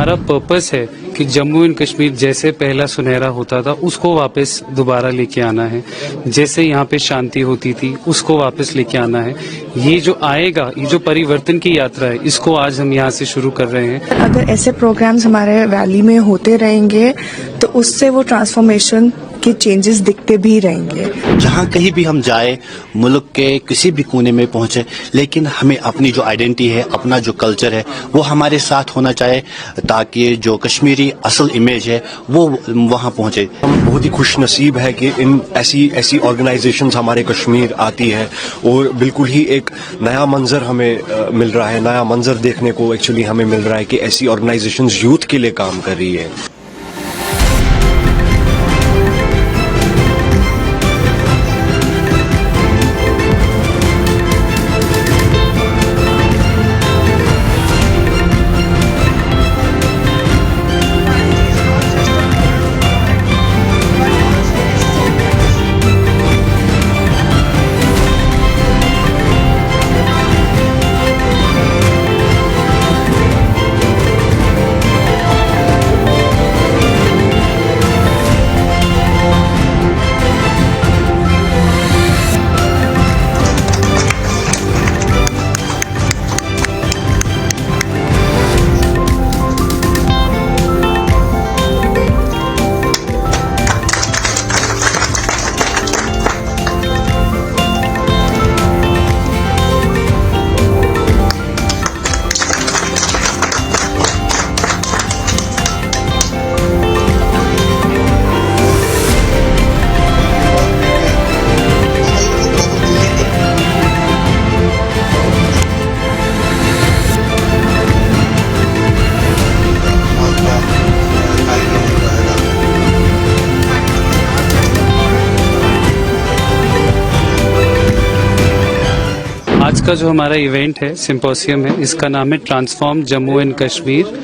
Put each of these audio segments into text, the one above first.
ہمارا پرپس ہے کہ جموں اینڈ کشمیر جیسے پہلا سنہرا ہوتا تھا اس کو واپس دوبارہ لے کے آنا ہے، جیسے یہاں پہ شانتی ہوتی تھی اس کو واپس لے کے آنا ہے. یہ جو آئے گا، یہ جو پریورتن کی یاترا ہے، اس کو آج ہم یہاں سے شروع کر رہے ہیں. اگر ایسے پروگرامز ہمارے ویلی میں ہوتے رہیں گے تو اس سے وہ ٹرانسفارمیشن کے چینجز دکھتے بھی رہیں گے. جہاں کہیں بھی ہم جائیں، ملک کے کسی بھی کونے میں پہنچے، لیکن ہمیں اپنی جو آئیڈینٹی ہے، اپنا جو کلچر ہے وہ ہمارے ساتھ ہونا چاہیے تاکہ جو کشمیری اصل امیج ہے وہ وہاں پہنچے. ہم بہت ہی خوش نصیب ہے کہ ایسی آرگنائزیشنز ہمارے کشمیر آتی ہے اور بالکل ہی ایک نیا منظر ہمیں مل رہا ہے، نیا منظر دیکھنے کو ایکچولی ہمیں مل رہا ہے کہ ایسی آرگنائزیشنز یوتھ کے لیے کام کر رہی ہے. آج کا جو ہمارا ایونٹ ہے، سمپوسیم ہے، اس کا نام ہے transform Jammu and Kashmir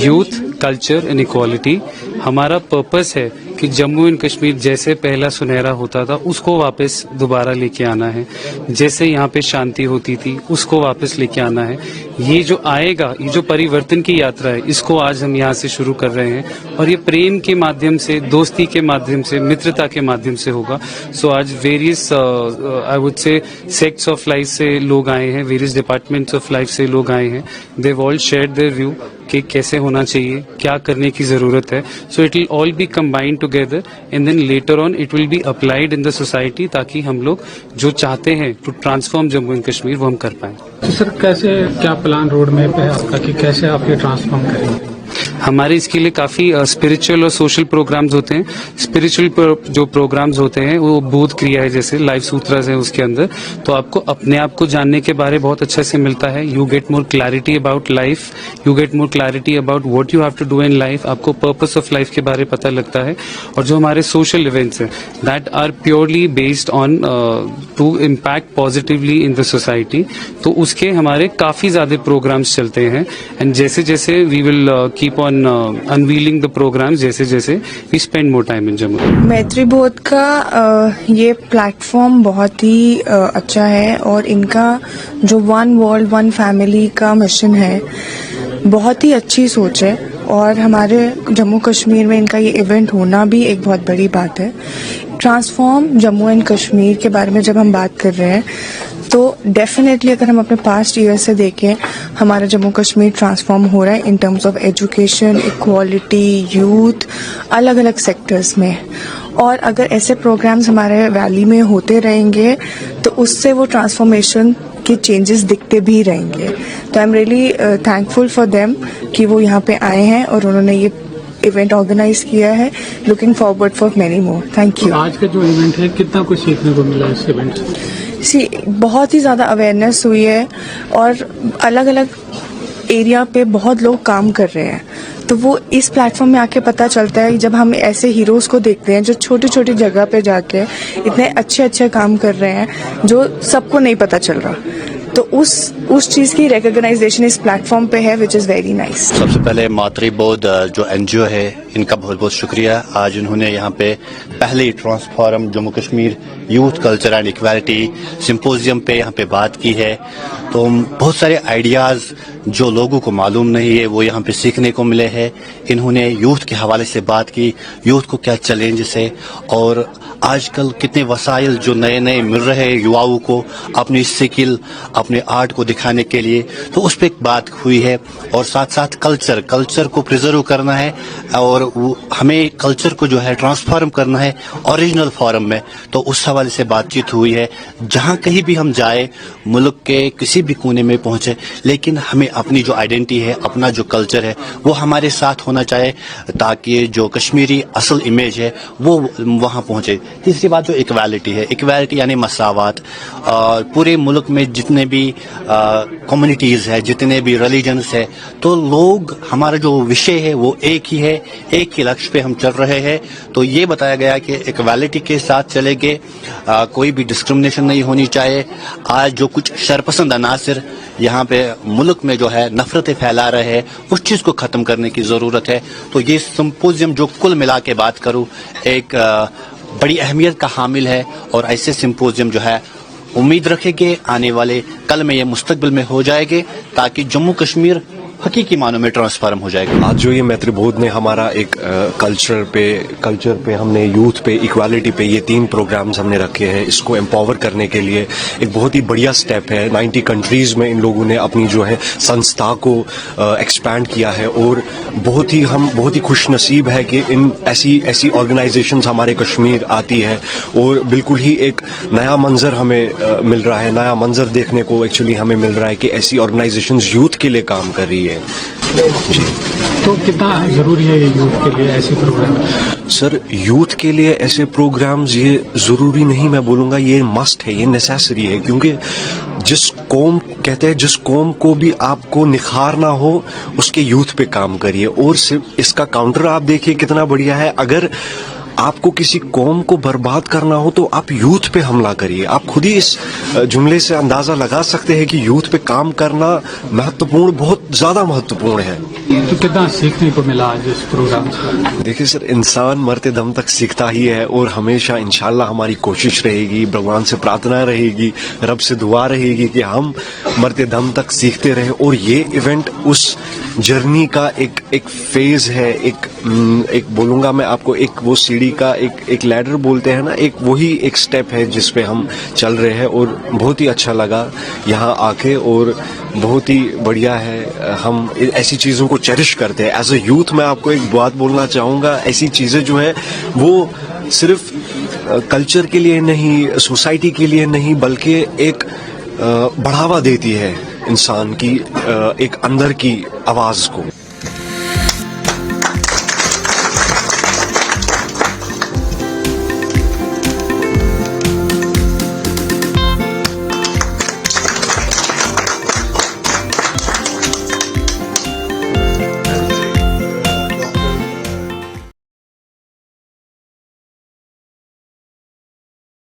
youth culture and equality. ہمارا پرپس ہے کہ جموں اینڈ کشمیر جیسے پہلا سنہرا ہوتا تھا اس کو واپس دوبارہ لے کے آنا ہے، جیسے یہاں پہ شانتی ہوتی تھی اس کو واپس لے کے آنا ہے. یہ جو آئے گا، یہ جو پریورتن کی یاترا ہے، اس کو آج ہم یہاں سے شروع کر رہے ہیں اور یہ پریم کے مادھیم سے، دوستی کے مادھیم سے، مترتا کے مادھیم سے ہوگا. سو آج various I would say sects of life سے لوگ آئے ہیں، ویریس ڈپارٹمنٹس آف لائف سے لوگ آئے ہیں. They've all shared their view کہ کیسے ہونا چاہیے، کیا کرنے کی ضرورت ہے. So it will all be combined together and then later on it will be applied in the society تاکہ ہم لوگ جو چاہتے ہیں to transform Jammu and Kashmir وہ ہم کر پائیں. سر کیسے کیا پلان روڈ میپ ہے آپ کا کہ کیسے آپ یہ ٹرانسفارم کریں گے؟ ہمارے اس کے لیے کافی اسپرچل اور سوشل پروگرامز ہوتے ہیں. اسپرچل جو پروگرامز ہوتے ہیں وہ بودھ کریا ہے، جیسے لائف سوترز ہیں اس کے اندر، تو آپ کو اپنے آپ کو جاننے کے بارے بہت اچھے سے ملتا ہے. You get more clarity about life, you get more clarity about what you have to do in life. آپ کو پرپس آف لائف کے بارے پتہ لگتا ہے. اور جو ہمارے سوشل ایونٹس ہیں that are purely based on to impact positively in the society, تو اس کے ہمارے کافی زیادہ پروگرامز چلتے ہیں. اینڈ جیسے جیسے وی ول keep on unveiling the programs جیسے جیسے we spend more time in Jammu. میتری بودھ کا یہ پلیٹ فارم بہت ہی اچھا ہے اور ان کا جو ون ورلڈ ون فیملی کا مشن ہے بہت ہی اچھی سوچ ہے. اور ہمارے جموں کشمیر میں ان کا یہ ایونٹ ہونا بھی ایک بہت بڑی بات ہے. ٹرانسفارم جموں اینڈ کشمیر کے بارے میں جب ہم بات کر رہے ہیں تو ڈیفینیٹلی اگر ہم اپنے پاسٹ ایئر سے دیکھیں ہمارا جموں کشمیر ٹرانسفارم ہو رہا ہے in terms of education, equality, youth, الگ الگ سیکٹرز میں. اور اگر ایسے پروگرامز ہمارے ویلی میں ہوتے رہیں گے تو اس سے وہ ٹرانسفارمیشن کے چینجز دکھتے بھی رہیں گے. تو I am really thankful for them کہ وہ یہاں پہ آئے ہیں اور انہوں نے یہ ایونٹ آرگنائز کیا ہے. Looking forward for many more. Thank you. آج کا جو ایونٹ ہے کتنا کچھ سیکھنے کو ملا اس ایونٹ سے؟ بہت ہی زیادہ اویئرنیس ہوئی ہے اور الگ الگ ایریا پہ بہت لوگ کام کر رہے ہیں. تو وہ اس پلیٹ فارم میں آ کے پتہ چلتا ہے جب ہم ایسے ہیروز کو دیکھتے ہیں جو چھوٹی چھوٹی جگہ پہ جا کے اتنے اچھے اچھے کام کر رہے ہیں جو سب کو نہیں پتہ چل رہا. تو اس چیز کی ریکگنائزیشن اس پلیٹ فارم پہ ہے وچ از ویری نائس. سب سے پہلے ماتری بودھ جو NGO ہے ان کا بہت بہت شکریہ. آج انہوں نے یہاں پہ پہلی transform Jammu Kashmir youth culture and equality symposium پہ یہاں پہ بات کی ہے. تو بہت سارے آئیڈیاز جو لوگوں کو معلوم نہیں ہے وہ یہاں پہ سیکھنے کو ملے ہیں. انہوں نے یوتھ کے حوالے سے بات کی, یوتھ کو کیا چیلنجز ہے اور آج کل کتنے وسائل جو نئے نئے مل رہے ہیں یواؤں کو اپنی سکل اپنے آرٹ کو دکھانے کے لیے, تو اس پہ ایک بات ہوئی ہے. اور ساتھ ساتھ کلچر کو پریزرو کرنا ہے اور ہمیں کلچر کو جو ہے ٹرانسفارم کرنا ہے اوریجنل فارم میں. تو اس حوالے سے بات چیت ہوئی ہے. جہاں کہیں بھی ہم جائیں, ملک کے کسی بھی کونے میں پہنچے, لیکن ہمیں اپنی جو آئیڈینٹی ہے, اپنا جو کلچر ہے وہ ہمارے ساتھ ہونا چاہیے تاکہ جو کشمیری اصل امیج ہے وہ وہاں پہنچے. تیسری بات جو ایکویلٹی ہے, ایکویلٹی یعنی مساوات. پورے ملک میں جتنے بھی کمیونٹیز ہے, جتنے بھی ریلیجنس ہے, تو لوگ ہمارا جو وشے ہے وہ ایک ہی ہے, ایک ہی لکش پہ ہم چل رہے ہیں. تو یہ بتایا گیا کہ ایکویلٹی کے ساتھ چلے گے, کوئی بھی ڈسکرمنیشن نہیں ہونی چاہیے. آج جو کچھ شرپسند عناصر یہاں پہ ملک میں جو ہے نفرتیں پھیلا رہے ہیں, اس چیز کو ختم کرنے کی ضرورت ہے. تو یہ سمپوزیم جو کل ملا کے بات کروں ایک بڑی اہمیت کا حامل ہے. اور ایسے سمپوزیم جو ہے امید رکھے گے آنے والے کل میں یہ مستقبل میں ہو جائے گے تاکہ جموں کشمیر حقیقی معنوں میں ٹرانسفارم ہو جائے گا. آج جو یہ میتری بودھ نے ہمارا ایک کلچر پہ ہم نے یوتھ پہ ایکویلٹی پہ یہ 3 پروگرامز ہم نے رکھے ہیں, اس کو امپاور کرنے کے لیے ایک بہت ہی بڑھیا سٹیپ ہے. 90 کنٹریز میں ان لوگوں نے اپنی جو ہے سنستھا کو ایکسپینڈ کیا ہے. اور ہم بہت ہی خوش نصیب ہے کہ ان ایسی آرگنائزیشنز ہمارے کشمیر آتی ہے اور بالکل ہی ایک نیا منظر ہمیں مل رہا ہے, نیا منظر دیکھنے کو ایکچولی ہمیں مل رہا ہے کہ ایسی آرگنائزیشنز یوتھ کے لیے کام کر رہی ہے. جی تو کتنا ضروری ہے یہ یوتھ کے لیے ایسے پروگرام؟ سر, یوتھ کے لیے ایسے پروگرامز یہ ضروری نہیں, میں بولوں گا یہ مسٹ ہے, یہ نیسیسری ہے. کیونکہ جس قوم کو بھی آپ کو نکھارنا ہو اس کے یوتھ پہ کام کریے. اور صرف اس کا کاؤنٹر آپ دیکھیے کتنا بڑھیا ہے. اگر آپ کو کسی قوم کو برباد کرنا ہو تو آپ یوتھ پہ حملہ کریے. آپ خود ہی اس جملے سے اندازہ لگا سکتے ہیں کہ یوتھ پہ کام کرنا مہتوپورن, بہت زیادہ مہتوپورن ہے. تو کتنا سیکھنے کو ملا آج اس پروگرام سے؟ دیکھیے سر, انسان مرتے دم تک سیکھتا ہی ہے اور ہمیشہ انشاءاللہ ہماری کوشش رہے گی, بھگوان سے پرارتھنا رہے گی, رب سے دعا رہے گی کہ ہم مرتے دم تک سیکھتے رہیں. اور یہ ایونٹ اس جرنی کا ایک فیز ہے, ایک بولوں گا میں آپ کو, ایک وہ سیڑھی کا ایک لیڈر بولتے ہیں نا, وہی ایک سٹیپ ہے جس پہ ہم چل رہے ہیں. اور بہت ہی اچھا لگا یہاں آ کے اور بہت ہی بڑھیا ہے. ہم ایسی چیزوں کو چیریش کرتے ہیں ایز اے یوتھ. میں آپ کو ایک بات بولنا چاہوں گا, ایسی چیزیں جو ہیں وہ صرف کلچر کے لیے نہیں, سوسائٹی کے لیے نہیں, بلکہ ایک بڑھاوا دیتی ہے انسان کی ایک اندر کی آواز کو.